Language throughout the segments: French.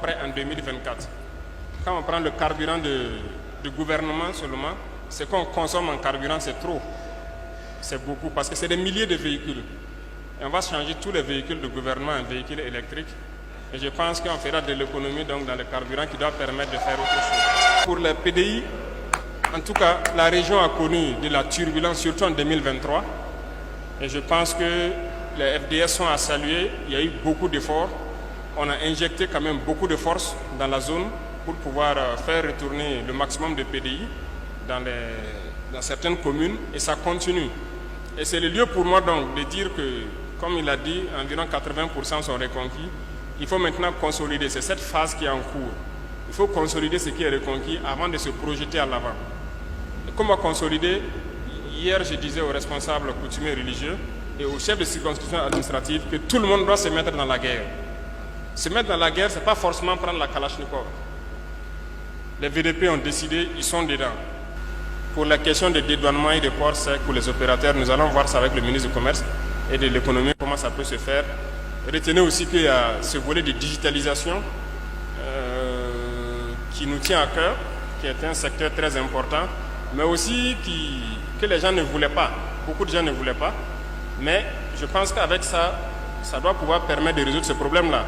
prêt en 2024. Quand on prend le carburant du gouvernement seulement, ce qu'on consomme en carburant, c'est trop. C'est beaucoup, parce que c'est des milliers de véhicules. Et on va changer tous les véhicules du gouvernement en véhicules électriques. Et je pense qu'on fera de l'économie donc dans le carburant qui doit permettre de faire autre chose. Pour les PDI, en tout cas, la région a connu de la turbulence, surtout en 2023. Et je pense que les FDS sont à saluer. Il y a eu beaucoup d'efforts. On a injecté quand même beaucoup de force dans la zone pour pouvoir faire retourner le maximum de PDI dans certaines communes. Et ça continue. Et c'est le lieu pour moi donc de dire que, comme il a dit, environ 80% sont reconquis. Il faut maintenant consolider. C'est cette phase qui est en cours. Il faut consolider ce qui est reconquis avant de se projeter à l'avant. Comment consolider? Hier, je disais aux responsables coutumiers religieux et aux chefs de circonscription administrative que tout le monde doit se mettre dans la guerre. Se mettre dans la guerre, ce n'est pas forcément prendre la Kalachnikov. Les VDP ont décidé, ils sont dedans. Pour la question de dédouanement et de port sec pour les opérateurs, nous allons voir ça avec le ministre du Commerce et de l'économie, comment ça peut se faire. Retenez aussi qu'il y a ce volet de digitalisation qui nous tient à cœur, qui est un secteur très important, mais aussi que les gens ne voulaient pas. Beaucoup de gens ne voulaient pas. Mais je pense qu'avec ça, ça doit pouvoir permettre de résoudre ce problème-là.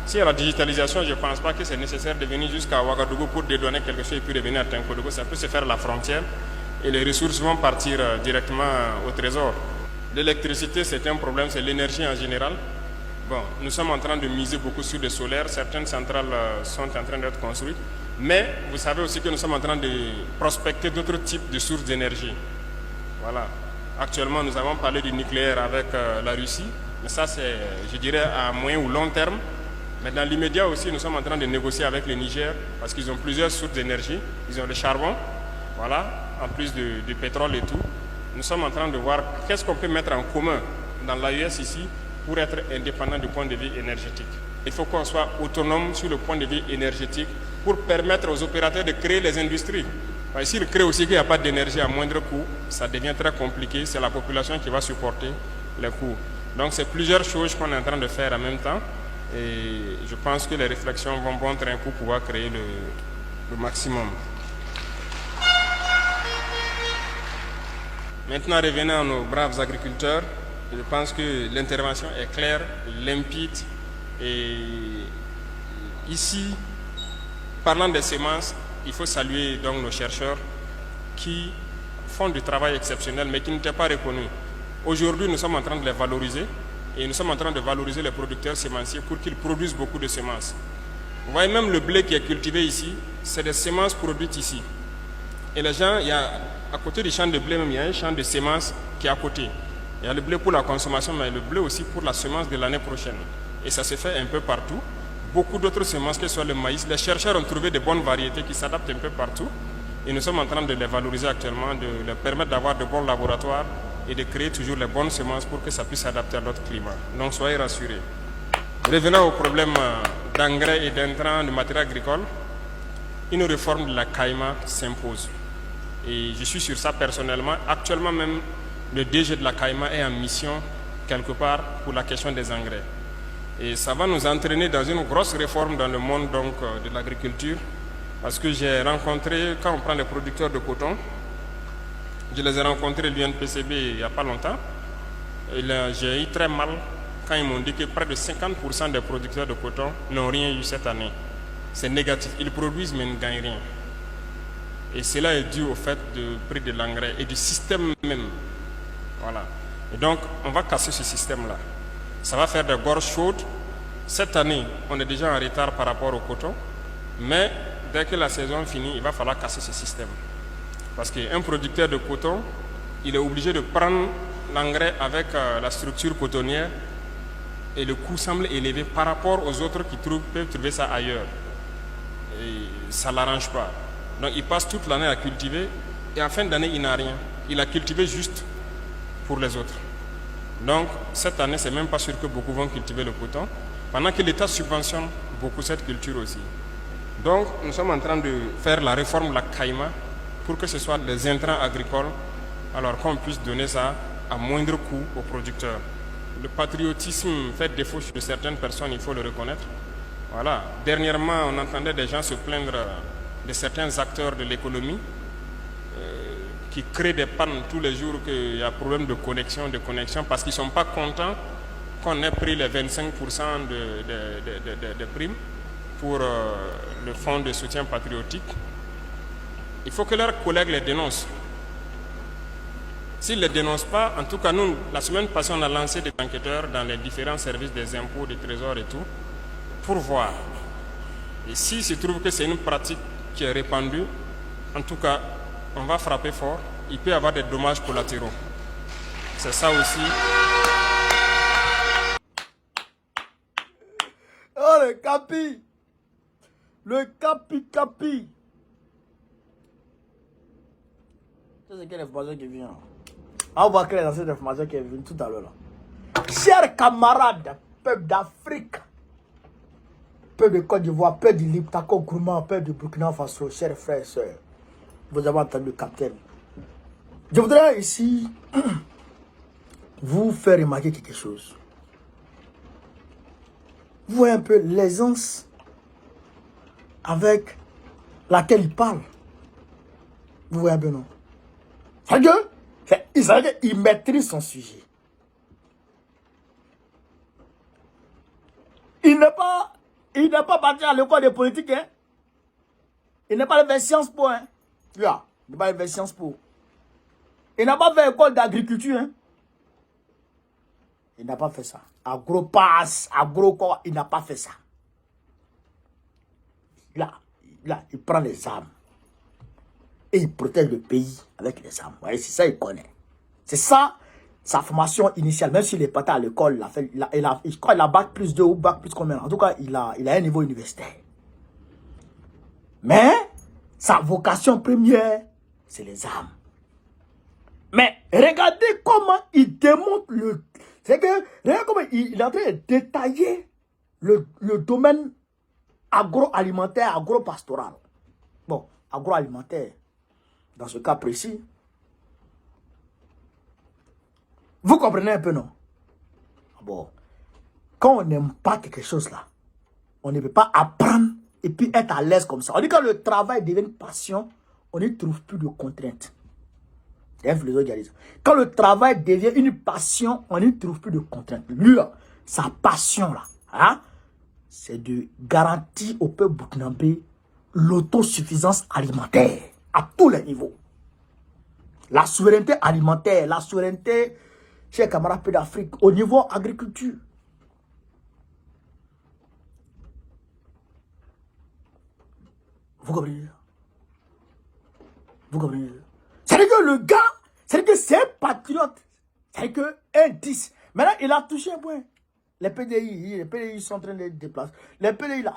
S'il y a la digitalisation, je ne pense pas que c'est nécessaire de venir jusqu'à Ouagadougou pour dédouaner quelque chose et puis revenir à Tinkodougou. Ça peut se faire à la frontière et les ressources vont partir directement au trésor. L'électricité, c'est un problème, c'est l'énergie en général. Bon, nous sommes en train de miser beaucoup sur le solaire. Certaines centrales sont en train d'être construites. Mais vous savez aussi que nous sommes en train de prospecter d'autres types de sources d'énergie. Voilà. Actuellement, nous avons parlé du nucléaire avec la Russie. Mais ça, c'est, je dirais, à moyen ou long terme. Mais dans l'immédiat aussi, nous sommes en train de négocier avec le Niger parce qu'ils ont plusieurs sources d'énergie. Ils ont le charbon, voilà, en plus du pétrole et tout. Nous sommes en train de voir qu'est-ce qu'on peut mettre en commun dans l'AES ici pour être indépendant du point de vue énergétique. Il faut qu'on soit autonome sur le point de vue énergétique pour permettre aux opérateurs de créer les industries. S'ils créent aussi qu'il n'y a pas d'énergie à moindre coût, ça devient très compliqué. C'est la population qui va supporter les coûts. Donc c'est plusieurs choses qu'on est en train de faire en même temps. Et je pense que les réflexions vont bon train pour pouvoir créer le maximum. Maintenant, revenons à nos braves agriculteurs. Je pense que l'intervention est claire, limpide. Et ici, parlant des semences, il faut saluer donc nos chercheurs qui font du travail exceptionnel mais qui n'étaient pas reconnus. Aujourd'hui, nous sommes en train de les valoriser et nous sommes en train de valoriser les producteurs sémenciers pour qu'ils produisent beaucoup de semences. Vous voyez, même le blé qui est cultivé ici, c'est des semences produites ici. Et les gens, à côté du champ de blé, même, il y a un champ de semences qui est à côté. Il y a le blé pour la consommation, mais le blé aussi pour la semence de l'année prochaine. Et ça se fait un peu partout. Beaucoup d'autres semences, que ce soit le maïs, les chercheurs ont trouvé de bonnes variétés qui s'adaptent un peu partout. Et nous sommes en train de les valoriser actuellement, de leur permettre d'avoir de bons laboratoires et de créer toujours les bonnes semences pour que ça puisse s'adapter à notre climat. Donc soyez rassurés. Revenons au problème d'engrais et d'intrants de matériel agricole. Une réforme de la CAIMA s'impose. Et je suis sur ça personnellement. Actuellement même, le DG de la CAIMA est en mission quelque part pour la question des engrais. Et ça va nous entraîner dans une grosse réforme dans le monde donc, de l'agriculture. Parce que j'ai rencontré, quand on prend les producteurs de coton, je les ai rencontrés l'UNPCB il n'y a pas longtemps. J'ai eu très mal quand ils m'ont dit que près de 50% des producteurs de coton n'ont rien eu cette année. C'est négatif. Ils produisent mais ils ne gagnent rien. Et cela est dû au fait du prix de l'engrais et du système même. Voilà. Et donc, on va casser ce système-là. Ça va faire des gorges chaudes. Cette année, on est déjà en retard par rapport au coton. Mais dès que la saison finit, il va falloir casser ce système. Parce qu'un producteur de coton, il est obligé de prendre l'engrais avec la structure cotonnière et le coût semble élevé par rapport aux autres qui peuvent trouver ça ailleurs. Et ça ne l'arrange pas. Donc il passe toute l'année à cultiver et en fin d'année, il n'a rien. Il a cultivé juste pour les autres. Donc cette année, ce n'est même pas sûr que beaucoup vont cultiver le coton, pendant que l'État subventionne beaucoup cette culture aussi. Donc nous sommes en train de faire la réforme de la CAIMA pour que ce soit des intrants agricoles, alors qu'on puisse donner ça à moindre coût aux producteurs. Le patriotisme fait défaut chez certaines personnes, il faut le reconnaître. Voilà. Dernièrement, on entendait des gens se plaindre de certains acteurs de l'économie qui créent des pannes tous les jours, qu'il y a problème de connexion, parce qu'ils ne sont pas contents qu'on ait pris les 25% de primes pour le fonds de soutien patriotique. Il faut que leurs collègues les dénoncent. S'ils ne les dénoncent pas, en tout cas nous, la semaine passée, on a lancé des enquêteurs dans les différents services des impôts, des trésors et tout, pour voir. Et s'il se trouve que c'est une pratique qui est répandue, en tout cas, on va frapper fort. Il peut y avoir des dommages collatéraux. C'est ça aussi. Oh, le capi! Le capi! C'est quelle information qui vient? On va créer dans cette information qui est venue tout à l'heure. Chers camarades, peuple d'Afrique, peuple de Côte d'Ivoire, peuple du Liptako Gourmand, peuple du Burkina Faso, chers frères et sœurs, vous avez entendu le capitaine. Je voudrais ici vous faire remarquer quelque chose. Vous voyez un peu l'aisance avec laquelle il parle. Vous voyez un peu, non? C'est-à-dire qu'il maîtrise son sujet. Il n'est pas parti à l'école de politique, hein. Il n'est pas allé vers Sciences Po, hein. Là, il n'est pas allé vers Sciences Po. Il n'a pas fait école d'agriculture, hein. Il n'a pas fait ça. Agropass, agrocorps, il n'a pas fait ça. Là, il prend les armes. Et il protège le pays avec les armes. Vous voyez, c'est ça qu'il connaît. C'est ça, sa formation initiale. Même s'il est parti à l'école, je crois qu'il a bac plus 2 ou bac plus combien. En tout cas, il a un niveau universitaire. Mais, sa vocation première, c'est les armes. Mais, regardez comment il démontre le... C'est que, regardez comment il est en train de détailler le domaine agroalimentaire, agropastoral. Bon, agroalimentaire, dans ce cas précis. Vous comprenez un peu, non? Bon, quand on n'aime pas quelque chose là, on ne peut pas apprendre et puis être à l'aise comme ça. On dit que quand le travail devient une passion, on n'y trouve plus de contraintes. C'est un philosophe qui a dit ça. Quand le travail devient une passion, on n'y trouve plus de contraintes. Lui, là, sa passion là, hein, c'est de garantir au peuple burkinabé l'autosuffisance alimentaire à tous les niveaux. La souveraineté alimentaire, la souveraineté, chers camarades d'Afrique, au niveau agriculture. Vous comprenez? Vous comprenez? C'est-à-dire que le gars, c'est-à-dire que c'est un patriote. C'est-à-dire que un 10. Maintenant, il a touché un point. Les PDI sont en train de se déplacer. Les PDI là,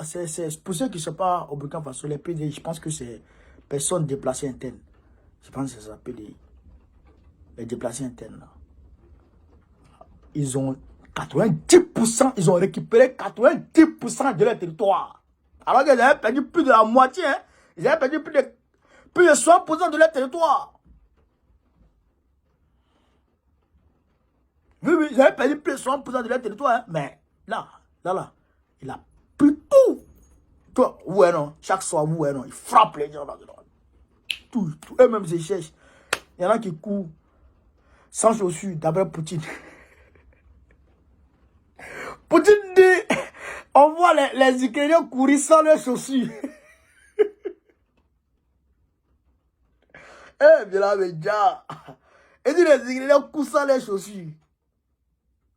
c'est pour ceux qui ne sont pas au Burkina Faso, les PDI, je pense que c'est personnes déplacées internes. Je pense que c'est ça, PDI. Les déplacés internes là. Ils ont 90%, ils ont récupéré 90% de leur territoire. Alors qu'ils avaient perdu plus de la moitié, hein. Ils avaient perdu plus de 60% de leur territoire. Oui, ils avaient perdu plus de 60% de leur territoire, hein. Mais là, il a pris tout. Toi, ouais, non. Chaque soir, ouais, non. Il frappe les gens là-dedans. Tout. Eux-mêmes, ils cherchent. Il y en a qui courent sans chaussures, d'après Poutine. Poutine dit, on voit les Ukrainiens courir sans leurs chaussures. Eh, bien là, mais déjà. Et dit, les Ukrainiens courent sans leurs chaussures.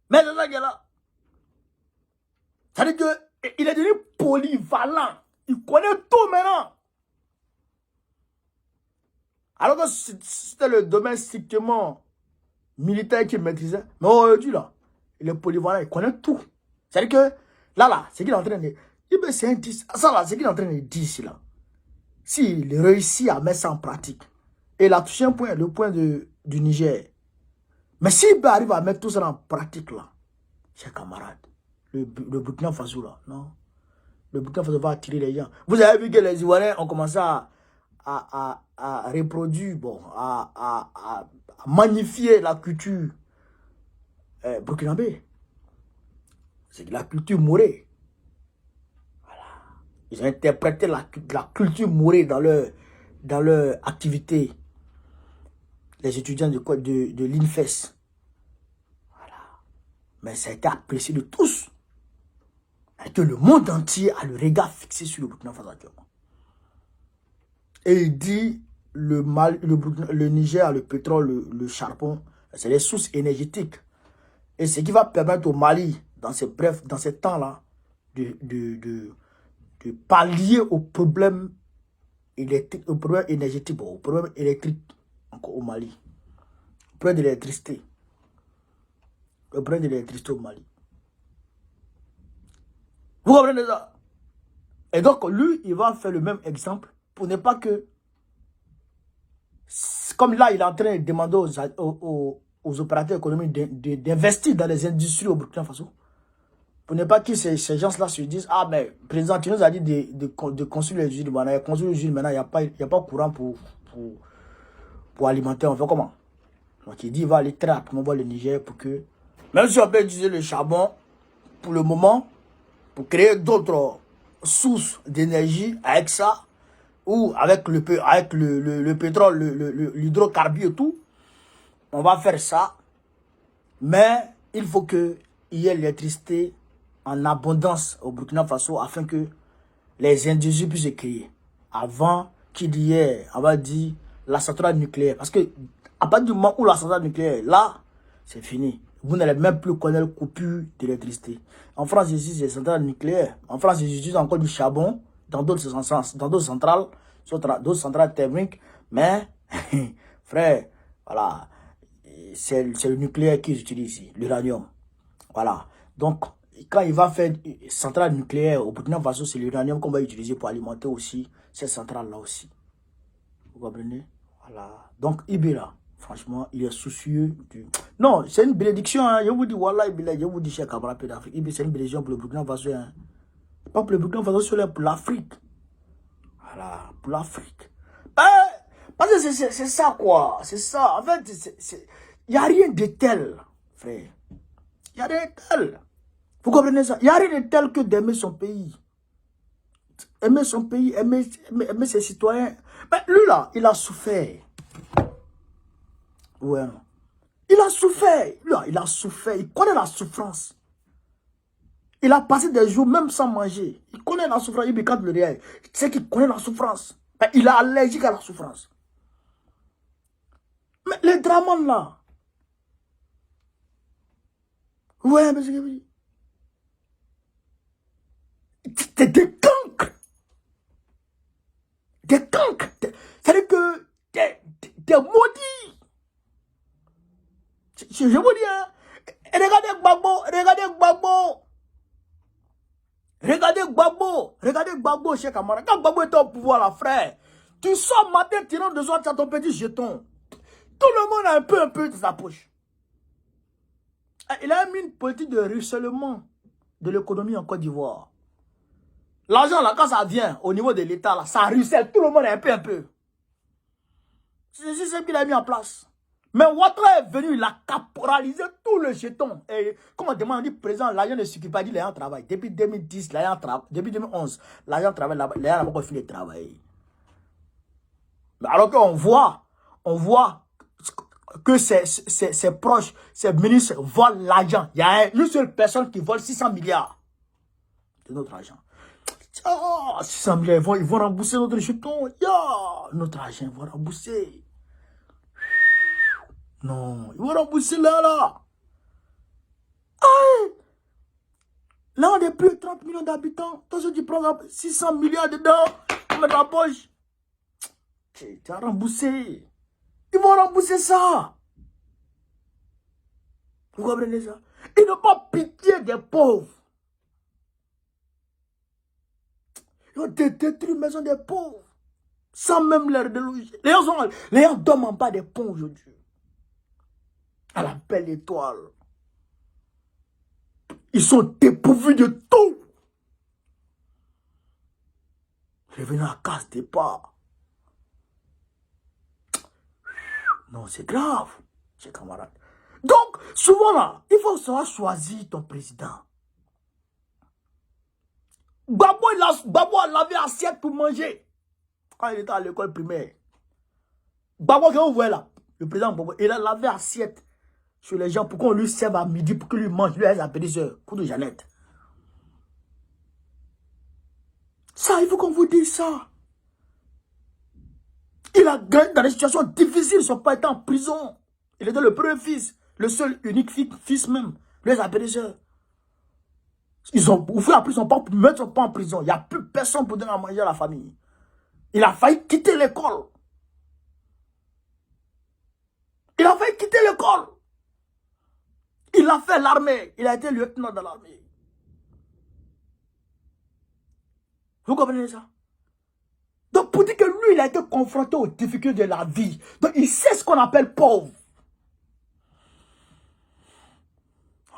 Mais c'est ça qu'il y a là. Ça veut dire qu'il est devenu polyvalent. Il connaît tout maintenant. Alors que c'était le domaine strictement militaire qu'il maîtrisait. Mais aujourd'hui, là, il est polyvalent, il connaît tout. C'est-à-dire que, là, c'est qu'il est en train de... C'est un 10. Ça, là, c'est qu'il est en train de dire ici, là. S'il réussit à mettre ça en pratique, et il a touché un point, le point du Niger. Mais s'il arrive à mettre tout ça en pratique, là, chers camarades, le Burkina Faso, là, non? Le Burkina Faso va attirer les gens. Vous avez vu que les Ivoiriens ont commencé à reproduire, bon, à magnifier la culture burkinabé. C'est la culture morée. Ils ont interprété la culture mourée dans leur activité. Les étudiants de l'INFES. Voilà. Mais ça a été apprécié de tous. Et que le monde entier a le regard fixé sur le Burkina Faso actuellement. Et il dit, le Niger, le pétrole, le charbon, c'est les sources énergétiques. Et ce qui va permettre au Mali, dans ces temps-là, de pallier aux problèmes électriques, aux problèmes énergétiques, aux problèmes électriques encore au Mali. Au problème de l'électricité. Le problème de l'électricité au Mali. Vous comprenez ça? Et donc, lui, il va faire le même exemple pour ne pas que, comme là, il est en train de demander aux opérateurs économiques d'investir dans les industries au Burkina Faso. Pour ne pas que ces gens-là se disent, ah, mais le président, tu nous as dit de construire les usines. Bon, on a construit les usines, maintenant, il n'y a pas de courant pour alimenter. On fait comment? Donc, il dit, il va aller très rapidement voir le Niger pour que, même si on peut utiliser le charbon, pour le moment, pour créer d'autres sources d'énergie avec ça, ou avec le pétrole, l'hydrocarbure et tout, on va faire ça. Mais il faut qu'il y ait l'électricité en abondance au Burkina Faso afin que les industries puissent se créer. Avant qu'il y ait, on va dire, la centrale nucléaire. Parce que à partir du moment où la centrale nucléaire est là, c'est fini. Vous n'allez même plus connaître coupure d'électricité. En France, ici, c'est centrale nucléaire. En France, ils utilisent encore du charbon dans d'autres centrales, d'autres centrales thermiques. Mais, frère, voilà, c'est le nucléaire qu'ils utilisent ici, l'uranium. Voilà. Donc, quand il va faire centrale nucléaire au Burkina Faso, c'est l'uranium qu'on va utiliser pour alimenter aussi cette centrale-là aussi. Vous comprenez? Voilà. Donc, Ibira, franchement, il est soucieux du... Non, c'est une bénédiction, hein. Je vous dis, voilà, Ibira, je vous dis, cher camarade d'Afrique, Ibira, c'est une bénédiction pour le Burkina Faso, hein. Pas pour le Burkina Faso, c'est pour l'Afrique. Voilà, pour l'Afrique. Parce que c'est ça, quoi. C'est ça. En fait, il n'y a rien de tel, frère. Il n'y a rien de tel. Vous comprenez ça? Il n'y a rien de tel que d'aimer son pays. Aimer son pays, aimer ses citoyens. Mais lui, là, il a souffert. Ouais. Il a souffert. Lui, là, il a souffert. Il connaît la souffrance. Il a passé des jours même sans manger. Il connaît la souffrance. Il quand le réel. Tu sais qu'il connaît la souffrance. Mais il est allergique à la souffrance. Mais les drames là. Ouais, mais c'est que c'est des cancres. Des cancres. C'est-à-dire que des maudits. Je vous dis, hein. Regardez Gbagbo. Regardez Gbagbo, cher camarade. Quand Gbagbo était au pouvoir, là, frère, tu sors matin, tirant de soir, tu as ton petit jeton. Tout le monde a un peu de sa poche. Il a mis une politique de ruissellement de l'économie en Côte d'Ivoire. L'argent, là, quand ça vient au niveau de l'État, là, ça ruisselle. Tout le monde a un peu. C'est ce qu'il a mis en place. Mais Ouattara est venu, il a caporalisé tout le jeton. Et comme on demande, on dit, président, l'argent ne suffit pas, dit, l'argent travaille. Depuis 2010, l'argent travaille. Depuis 2011, l'argent travaille là-bas. L'argent n'a pas fini de travailler. Mais alors qu'on voit que ses proches, ses ministres volent l'argent. Il y a une seule personne qui vole 600 milliards de notre argent. Oh, 600 milliards, ils vont rembourser notre jeton. Notre argent, ils vont rembourser. Non, ils vont rembourser là. Là, on est plus de 30 millions d'habitants. Toi, tu prends 600 milliards dedans, tu mets dans la poche. Tu as remboursé. Ils vont rembourser ça. Vous comprenez ça? Ils n'ont pas pitié des pauvres. Ils ont détruit la maison des pauvres. Sans même leur déloger. Les gens dorment en bas des ponts aujourd'hui. À la belle étoile. Ils sont dépourvus de tout. Revenez à casse départ. Non, c'est grave, chers camarades. Donc, souvent là, il faut savoir choisir ton président. Gbagbo a lavé assiette pour manger. Quand il était à l'école primaire. Gbagbo, quand vous voyez là, le président Gbagbo, il a lavé assiette sur les gens pour qu'on lui serve à midi, pour qu'il lui mange, lui et sa petite soeur, coup de Jeannette. Ça, il faut qu'on vous dise ça. Il a gagné dans des situations difficiles, son père était en prison. Il était le premier fils, le seul unique fils même, lui et sa petite soeur. Ils ont ouvert la prison, mettre son père en prison. Il n'y a plus personne pour donner à manger à la famille. Il a failli quitter l'école. Il a failli quitter l'école. Il a fait l'armée. Il a été lieutenant dans l'armée. Vous comprenez ça? Donc pour dire que lui, il a été confronté aux difficultés de la vie. Donc il sait ce qu'on appelle pauvre.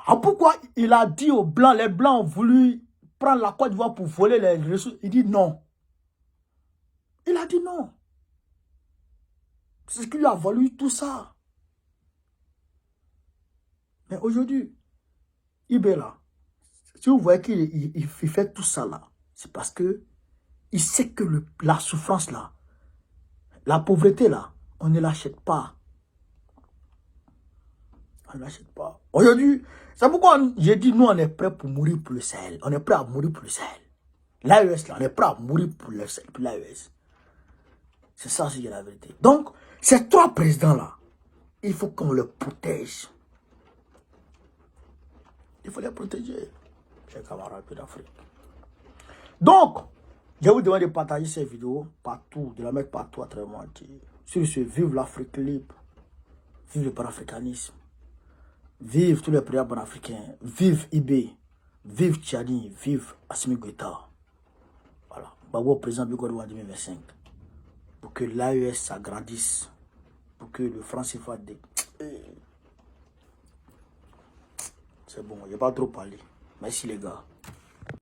Ah, pourquoi il a dit aux Blancs, les Blancs ont voulu prendre la Côte d'Ivoire pour voler les ressources? Il dit non. Il a dit non. C'est ce qui lui a valu tout ça. Mais aujourd'hui, Ibé là, si vous voyez qu'il fait tout ça là, c'est parce que il sait que la souffrance là, la pauvreté là, on ne l'achète pas. On ne l'achète pas. Aujourd'hui, c'est pourquoi j'ai dit nous on est prêts pour mourir pour le Sahel. On est prêt à mourir pour le Sahel. L'AES là, on est prêt à mourir pour le Sahel, pour l'AES. C'est ça, c'est la vérité. Donc, ces trois présidents là, il faut qu'on les protège. Il faut les protéger, chers camarades d'Afrique. Donc, je vous demande de partager ces vidéos partout, de la mettre partout à travers le monde entier. Sur ce, vive l'Afrique libre, vive le panafricanisme, vive tous les présidents panafricains, vive Ibé, vive Tchani, vive Assimi Goïta. Voilà, Gbagbo président du Côte d'Ivoire 2025. Pour que l'AES s'agrandisse, pour que le franc CFA... C'est bon, il n'y a pas trop parlé. Merci les gars.